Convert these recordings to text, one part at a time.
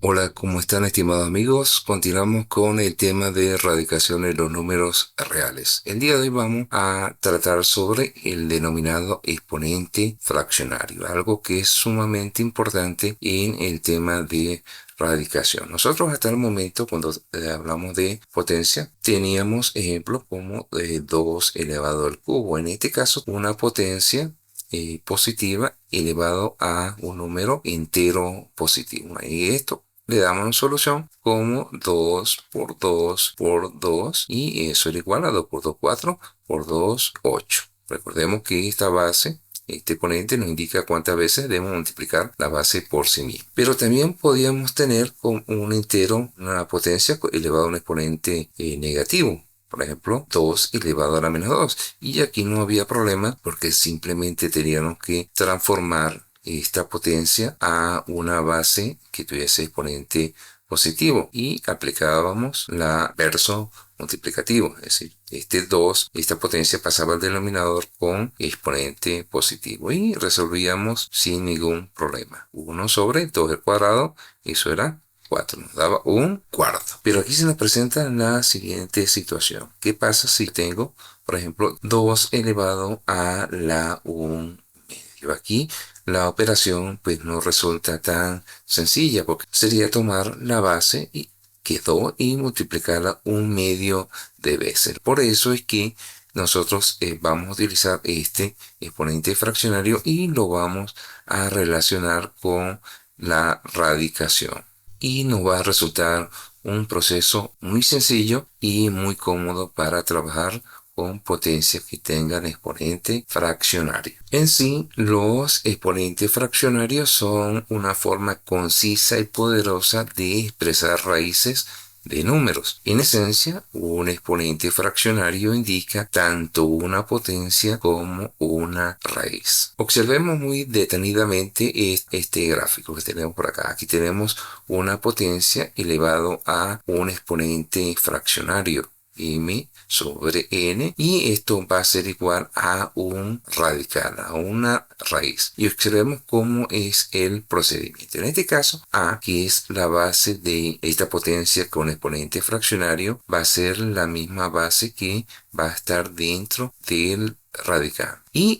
Hola, ¿cómo están, estimados amigos? Continuamos con el tema de radicación en los números reales. El día de hoy vamos a tratar sobre el denominado exponente fraccionario, algo que es sumamente importante en el tema de radicación. Nosotros hasta el momento, cuando hablamos de potencia, teníamos ejemplos como 2 elevado al cubo. En este caso, una potencia positiva elevado a un número entero positivo. Y esto le damos una solución como 2 por 2 por 2 y eso es igual a 2 por 2, 4 por 2, 8. Recordemos que esta base, este exponente nos indica cuántas veces debemos multiplicar la base por sí misma. Pero también podíamos tener con un entero, una potencia elevada a un exponente negativo. Por ejemplo, 2 elevado a la menos 2. Y aquí no había problema porque simplemente teníamos que transformar esta potencia a una base que tuviese exponente positivo y aplicábamos la verso multiplicativo, es decir, esta potencia pasaba al denominador con exponente positivo y resolvíamos sin ningún problema. 1 sobre 2 al cuadrado, eso era 4, nos daba un cuarto. Pero aquí se nos presenta la siguiente situación. ¿Qué pasa si tengo, por ejemplo, 2 elevado a la 1 medio? Aquí la operación pues no resulta tan sencilla porque sería tomar la base y quedó y multiplicarla un medio de veces. Por eso es que nosotros vamos a utilizar este exponente fraccionario y lo vamos a relacionar con la radicación. Y nos va a resultar un proceso muy sencillo y muy cómodo para trabajar con potencias que tengan exponente fraccionario. En sí, los exponentes fraccionarios son una forma concisa y poderosa de expresar raíces de números. En esencia, un exponente fraccionario indica tanto una potencia como una raíz. Observemos muy detenidamente este gráfico que tenemos por acá. Aquí tenemos una potencia elevado a un exponente fraccionario m sobre n y esto va a ser igual a un radical, a una raíz. Y observemos cómo es el procedimiento. En este caso, a, que es la base de esta potencia con exponente fraccionario, va a ser la misma base que va a estar dentro del radical. Y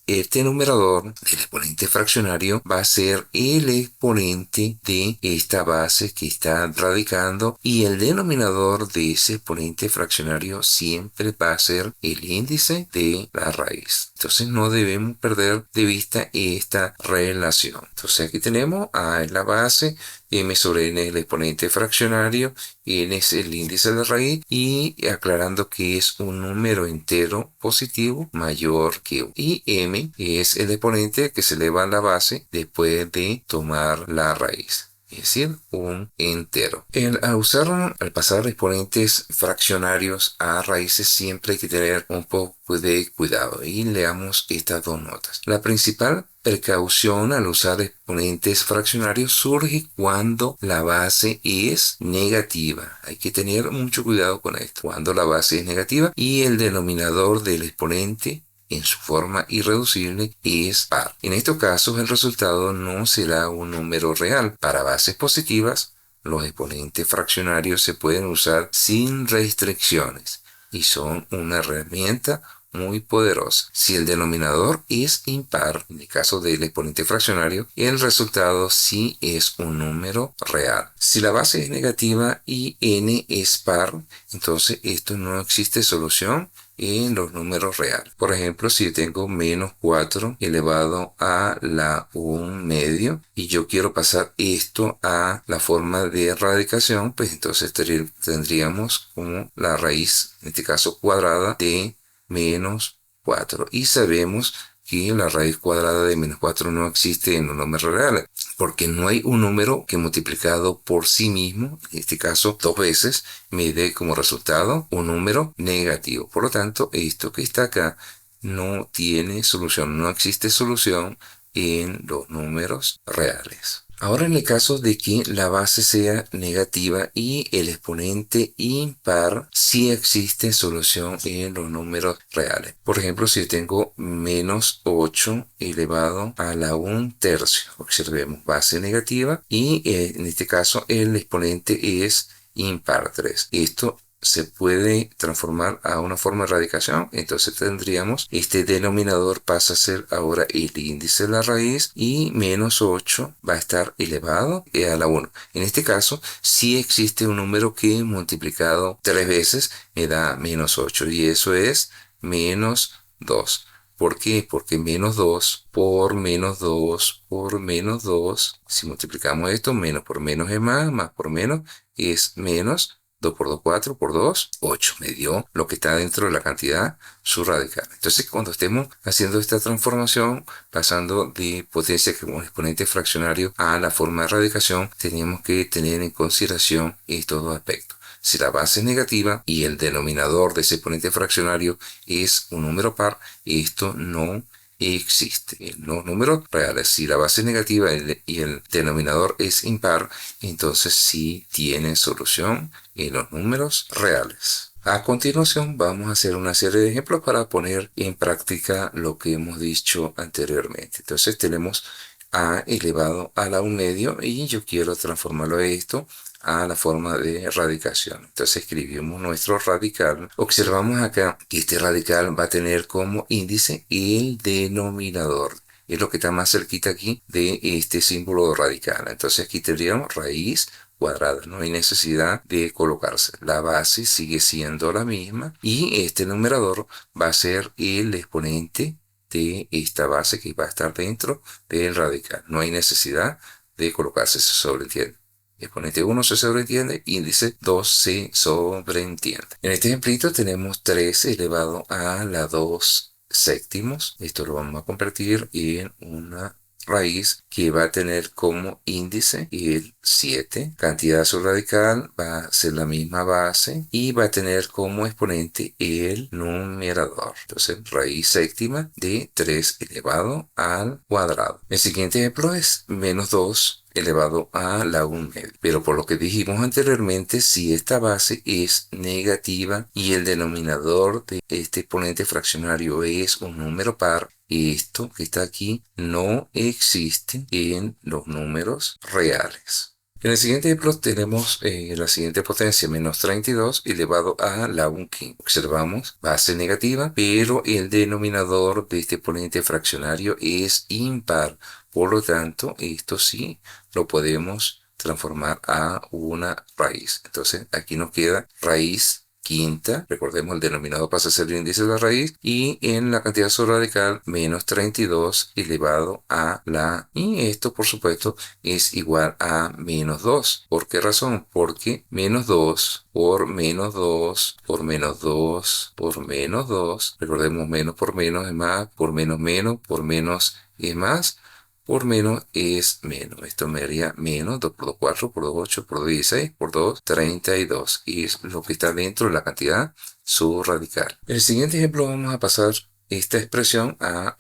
este numerador del exponente fraccionario va a ser el exponente de esta base que está radicando y el denominador de ese exponente fraccionario siempre va a ser el índice de la raíz. Entonces no debemos perder de vista esta relación. Entonces aquí tenemos A es la base, m sobre n es el exponente fraccionario, n es el índice de raíz y aclarando que es un número entero positivo mayor que 1. Y m es el exponente que se eleva a la base después de tomar la raíz, es decir, un entero. Al pasar exponentes fraccionarios a raíces siempre hay que tener un poco de cuidado y leamos estas dos notas. La principal precaución al usar exponentes fraccionarios surge cuando la base es negativa. Hay que tener mucho cuidado con esto. Cuando la base es negativa y el denominador del exponente en su forma irreducible es par. En estos casos el resultado no será un número real. Para bases positivas, los exponentes fraccionarios se pueden usar sin restricciones y son una herramienta muy poderosa. Si el denominador es impar, en el caso del exponente fraccionario, el resultado sí es un número real. Si la base es negativa y n es par, entonces esto no existe solución en los números reales. Por ejemplo, si tengo menos 4 elevado a la 1 medio y yo quiero pasar esto a la forma de radicación, pues entonces tendríamos como la raíz, en este caso cuadrada, de menos 4. Y sabemos que la raíz cuadrada de menos 4 no existe en los números reales, porque no hay un número que multiplicado por sí mismo, en este caso 2 veces, me dé como resultado un número negativo. Por lo tanto, esto que está acá no tiene solución, no existe solución en los números reales. Ahora en el caso de que la base sea negativa y el exponente impar, sí existe solución en los números reales. Por ejemplo, si yo tengo menos 8 elevado a la 1/3, observemos base negativa y en este caso el exponente es impar 3. Esto se puede transformar a una forma de radicación, entonces tendríamos este denominador pasa a ser ahora el índice de la raíz y menos 8 va a estar elevado a la 1. En este caso, sí existe un número que multiplicado 3 veces me da menos 8 y eso es menos 2. ¿Por qué? Porque menos 2 por menos 2 por menos 2, si multiplicamos esto, menos por menos es más por menos es menos. 2 por 2, 4 por 2, 8. Me dio lo que está dentro de la cantidad, su radical. Entonces, cuando estemos haciendo esta transformación, pasando de potencia como exponente fraccionario a la forma de radicación, tenemos que tener en consideración estos dos aspectos. Si la base es negativa y el denominador de ese exponente fraccionario es un número par, esto no existe en los números reales. Si la base es negativa y el denominador es impar, entonces sí tiene solución en los números reales. A continuación vamos a hacer una serie de ejemplos para poner en práctica lo que hemos dicho anteriormente. Entonces tenemos a elevado a la 1/2 y yo quiero transformarlo esto a la forma de radicación. Entonces escribimos nuestro radical. Observamos acá que este radical va a tener como índice el denominador. Es lo que está más cerquita aquí de este símbolo radical. Entonces aquí tendríamos raíz cuadrada. No hay necesidad de colocarse. La base sigue siendo la misma y este numerador va a ser el exponente de esta base que va a estar dentro del radical. No hay necesidad de colocarse, se sobreentiende. Exponente 1 se sobreentiende, índice 2 se sobreentiende. En este ejemplito tenemos 3 elevado a la 2 séptimos. Esto lo vamos a convertir en una raíz que va a tener como índice el 7. Cantidad subradical va a ser la misma base y va a tener como exponente el numerador. Entonces, raíz séptima de 3 elevado al cuadrado. El siguiente ejemplo es menos 2 elevado a la 1/2. Pero por lo que dijimos anteriormente, si esta base es negativa y el denominador de este exponente fraccionario es un número par, esto que está aquí no existe en los números reales. En el siguiente ejemplo tenemos la siguiente potencia, menos 32 elevado a la 1/5. Observamos base negativa, pero el denominador de este exponente fraccionario es impar. Por lo tanto, esto sí lo podemos transformar a una raíz. Entonces, aquí nos queda raíz quinta. Recordemos, el denominador pasa a ser el índice de la raíz. Y en la cantidad subradical, menos 32 elevado a la... Y esto, por supuesto, es igual a menos 2. ¿Por qué razón? Porque menos 2 por menos 2 por menos 2 por menos 2. Recordemos, menos por menos es más, por menos por menos es más. Por menos es menos. Esto me daría menos 2 por 2, 4 por 2, 8 por 2, 16 por 2, 32. Y es lo que está dentro de la cantidad subradical. En el siguiente ejemplo vamos a pasar esta expresión a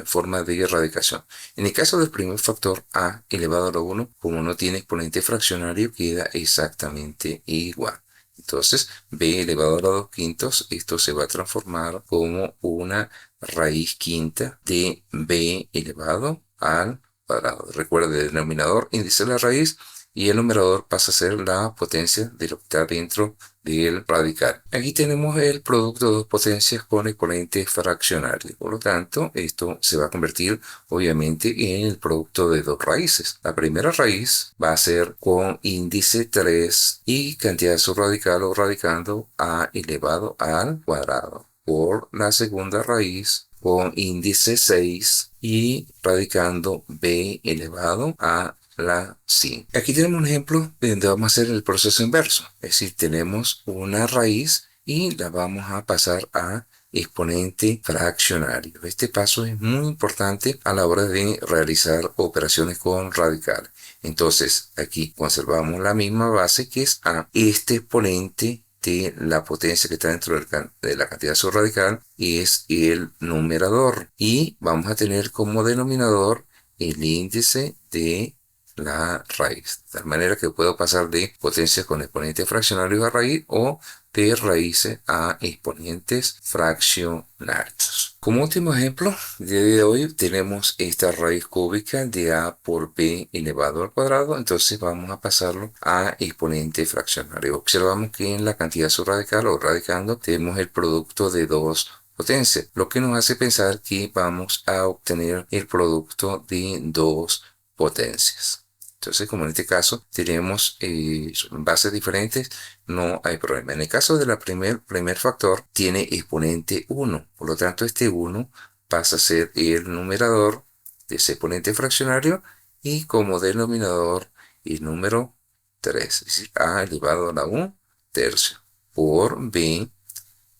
forma de radicación. En el caso del primer factor a elevado a la 1, como no tiene exponente fraccionario, queda exactamente igual. Entonces, b elevado a la 2/5, esto se va a transformar como una raíz quinta de b elevado al cuadrado. Recuerda, el denominador índice de la raíz y el numerador pasa a ser la potencia de lo que está dentro del radical. Aquí tenemos el producto de dos potencias con exponente fraccionario. Por lo tanto, esto se va a convertir obviamente en el producto de dos raíces. La primera raíz va a ser con índice 3 y cantidad subradical o radicando a elevado al cuadrado. Por la segunda raíz con índice 6 y radicando b elevado a la 5. Aquí tenemos un ejemplo donde vamos a hacer el proceso inverso. Es decir, tenemos una raíz y la vamos a pasar a exponente fraccionario. Este paso es muy importante a la hora de realizar operaciones con radicales. Entonces, aquí conservamos la misma base que es a este exponente de la potencia que está dentro de la cantidad subradical es el numerador y vamos a tener como denominador el índice de la raíz. De tal manera que puedo pasar de potencias con exponentes fraccionarios a raíz o de raíces a exponentes fraccionarios. Como último ejemplo, el día de hoy tenemos esta raíz cúbica de a por b elevado al cuadrado, entonces vamos a pasarlo a exponente fraccionario. Observamos que en la cantidad subradical o radicando tenemos el producto de dos potencias, lo que nos hace pensar que vamos a obtener el producto de dos potencias. Entonces, como en este caso tenemos bases diferentes, no hay problema. En el caso de la primer factor, tiene exponente 1. Por lo tanto, este 1 pasa a ser el numerador de ese exponente fraccionario y como denominador el número 3. Es decir, a elevado a la 1 tercio por b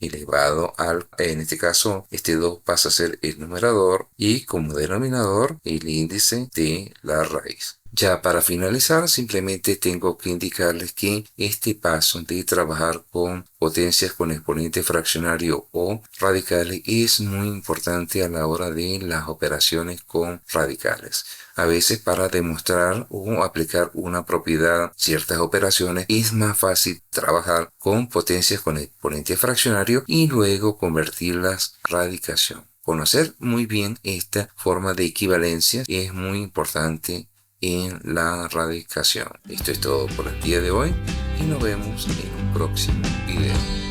elevado al, en este caso, este 2 pasa a ser el numerador y como denominador el índice de la raíz. Ya para finalizar, simplemente tengo que indicarles que este paso de trabajar con potencias con exponente fraccionario o radicales es muy importante a la hora de las operaciones con radicales. A veces para demostrar o aplicar una propiedad, ciertas operaciones, es más fácil trabajar con potencias con exponente fraccionario y luego convertirlas a radicación. Conocer muy bien esta forma de equivalencia es muy importante en la radicación. Esto es todo por el día de hoy y nos vemos en un próximo video.